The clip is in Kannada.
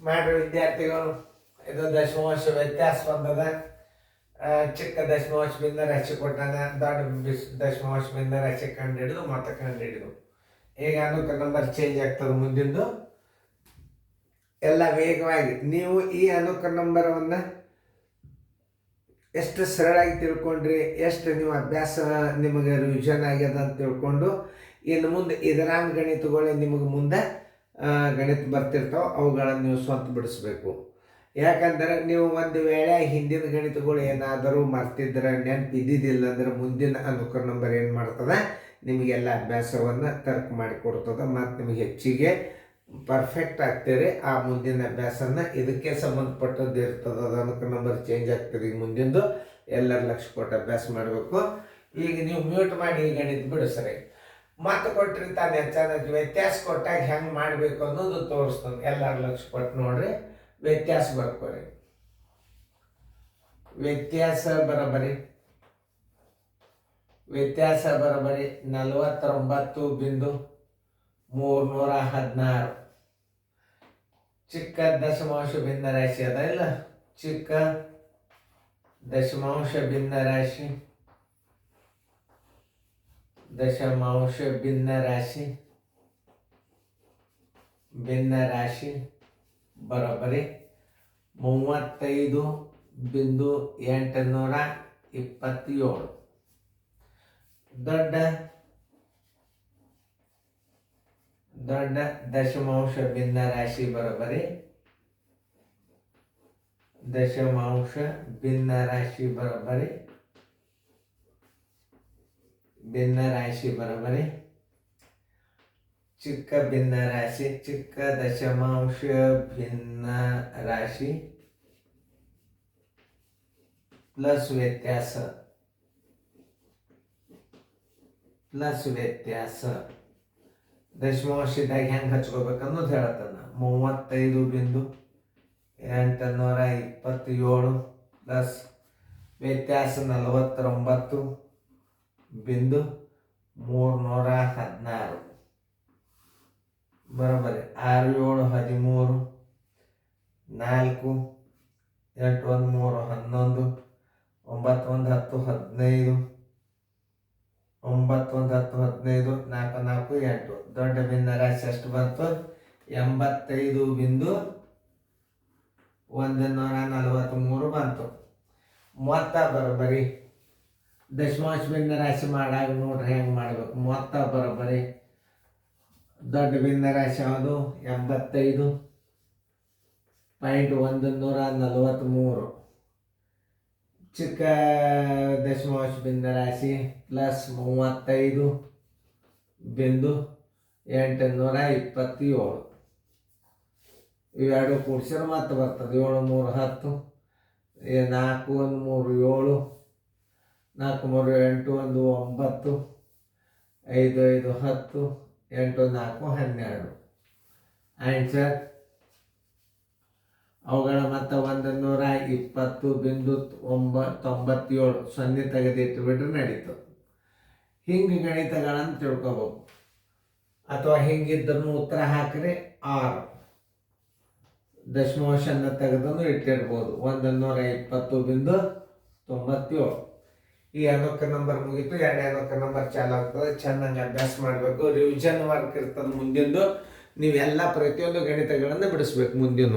ಮಾಡ್ರಿ ವಿದ್ಯಾರ್ಥಿಗಳು. ಇದು ದಶಮಾಂಶ ವ್ಯತ್ಯಾಸ ಬಂದದ. ಚಿಕ್ಕ ದಶಮಾಂಶ ಬಿಂದ ರಾಶಿ ಕೊಟ್ಟಾನ, ದೊಡ್ಡ ದಶಮಾಂಶ ಬಿಂದ ರಾಶಿ ಕಂಡು ಹಿಡಿದು ಮತ್ತೆ ಕಂಡು ಹಿಡಿದು ಈಗ ಅನುಕ ನಂಬರ್ ಚೇಂಜ್ ಆಗ್ತದೆ ಮುಂದಿಂದು ಎಲ್ಲ ವೇಗವಾಗಿ. ನೀವು ಈ ಅನುಕ ನಂಬರವನ್ನು ಎಷ್ಟು ಸರಳಾಗಿ ತಿಳ್ಕೊಂಡ್ರಿ, ಎಷ್ಟು ನೀವು ಅಭ್ಯಾಸ ನಿಮಗೆ ರಿವಿಷನ್ ಆಗ್ಯದ ಅಂತ ತಿಳ್ಕೊಂಡು ಇನ್ನು ಮುಂದೆ ಇದರಾಂಗ ಗಣಿತಗಳು ನಿಮಗೆ ಮುಂದೆ ಗಣಿತ ಬರ್ತಿರ್ತಾವೆ, ಅವುಗಳನ್ನು ನೀವು ಸ್ವಂತ ಬಿಡಿಸ್ಬೇಕು. ಯಾಕಂದರೆ ನೀವು ಒಂದು ವೇಳೆ ಹಿಂದಿನ ಗಣಿತಗಳು ಏನಾದರೂ ಮರ್ತಿದ್ರೆ, ನೆನಪಿದ್ದಿದ್ದಿಲ್ಲ ಅಂದ್ರೆ ಮುಂದಿನ ಅನುಕ ನಂಬರ್ ಏನು ಮಾಡ್ತದೆ, ನಿಮಗೆಲ್ಲ ಅಭ್ಯಾಸವನ್ನು ತರ್ಕ ಮಾಡಿಕೊಡ್ತದೆ ಮತ್ತು ನಿಮಗೆ ಹೆಚ್ಚಿಗೆ ಪರ್ಫೆಕ್ಟ್ ಆಗ್ತೀರಿ. ಆ ಮುಂದಿನ ಅಭ್ಯಾಸನ ಇದಕ್ಕೆ ಸಂಬಂಧಪಟ್ಟದ್ದು ಇರ್ತದೆ. ಅದು ಅನುಕ ನಂಬರ್ ಚೇಂಜ್ ಆಗ್ತದೆ. ಈಗ ಮುಂದಿಂದು ಎಲ್ಲರ ಲಕ್ಷ ಕೊಟ್ಟು ಅಭ್ಯಾಸ ಮಾಡಬೇಕು. ಈಗ ನೀವು ಮ್ಯೂಟ್ ಮಾಡಿ ಈ ಗಣಿತ ಬಿಡಿಸ್ರಿ. ಮತ್ತೆ ಕೊಟ್ಟಿರ್ತಾನೆ ಚೆನ್ನಾಗಿ ವ್ಯತ್ಯಾಸ ಕೊಟ್ಟಾಗ ಹೆಂಗೆ ಮಾಡಬೇಕು ಅನ್ನೋದು ತೋರಿಸ್ತಾನೆ. ಎಲ್ಲರ ಲಕ್ಷ ಕೊಟ್ಟು ನೋಡ್ರಿ, ವ್ಯತ್ಯಾಸ ಬರ್ಕೋರಿ. ವ್ಯತ್ಯಾಸ ಬರೋಬರಿ 49.316. ಚಿಕ್ಕ ದಶಮಾಂಶ ಭಿನ್ನ ರಾಶಿ ಅದ ಇಲ್ಲ, ಚಿಕ್ಕ ದಶಮಾಂಶ ಭಿನ್ನ ರಾಶಿ ಬರೋಬ್ಬರಿ 35.827. ದೊಡ್ಡ ದಶಮಾಂಶ ಭಿನ್ನ ರಾಶಿ ಬರೋಬ್ಬರಿ ಚಿಕ್ಕ ದಶಮಾಂಶ ಭಿನ್ನ ರಾಶಿ ಪ್ಲಸ್ ವ್ಯತ್ಯಾಸ ದಶಮಾಂಶದಾಗ ಹೆಂಗೆ ಹಚ್ಕೋಬೇಕನ್ನೋದು ಹೇಳ್ತಾನೆ. 35.827 ಪ್ಲಸ್ ವ್ಯತ್ಯಾಸ 49.316 ಬರೋಬ್ಬರಿ 6 7 13 4 8 1 3 11 9 1 10 15 9 1 10 15 4 4 8. ದೊಡ್ಡ ಭಿನ್ನ ರಾಶಿ ಎಷ್ಟು ಬಂತು? 85.143 ಬಂತು. ಮೊತ್ತ ಬರೋಬ್ಬರಿ ದಶಮಾಂಶ ಭಿನ್ನ ರಾಶಿ ಮಾಡಾಗ ನೋಡ್ರಿ ಹೆಂಗೆ ಮಾಡಬೇಕು. ಮೊತ್ತ ಬರೋಬ್ಬರಿ ದೊಡ್ಡ ಭಿನ್ನ ರಾಶಿ ಯಾವುದು? 85.143. ಚಿಕ್ಕ ದಶಮಾಂಶ ಭಿನ್ನ ರಾಶಿ ಪ್ಲಸ್ 35.827. ಇವೆರಡು ಕೂಡಿಸಿದ್ರೆ ಮತ್ತೆ ಬರ್ತದೆ 7 3 10, 4 1 3 7, 4 3 8 1 9, 5 5 10, 8 4 12. ಆನ್ಸರ್ ಅವುಗಳ ಮತ್ತೆ 120.97 ಸೊನ್ನೆ ತೆಗೆದಿಟ್ಟು ಬಿಟ್ರೆ ನಡೀತು. ಹಿಂಗೆ ಗಣಿತಗಳನ್ನು ತಿಳ್ಕೊಬೇಕು. ಅಥವಾ ಹಿಂಗಿದ್ರೂ ಉತ್ತರ ಹಾಕಿರಿ 6 ದಶಮಾಂಶನ ತೆಗೆದನ್ನು ಇಟ್ಟಿರ್ಬೋದು. 120.97. ಈ ಅನುಕ ನಂಬರ್ ಮುಗೀತು. ಎರಡನೇ ಅನುಕ ನಂಬರ್ ಚಾಲು ಆಗ್ತದೆ. ಚೆನ್ನಾಗಿ ಅಭ್ಯಾಸ ಮಾಡಬೇಕು. ರಿವಿಷನ್ ವರ್ಕ್ ಇರ್ತದೆ ಮುಂದಿಂದು. ನೀವೆಲ್ಲ ಪ್ರತಿಯೊಂದು ಗಣಿತಗಳನ್ನು ಬಿಡಿಸ್ಬೇಕು ಮುಂದಿನ.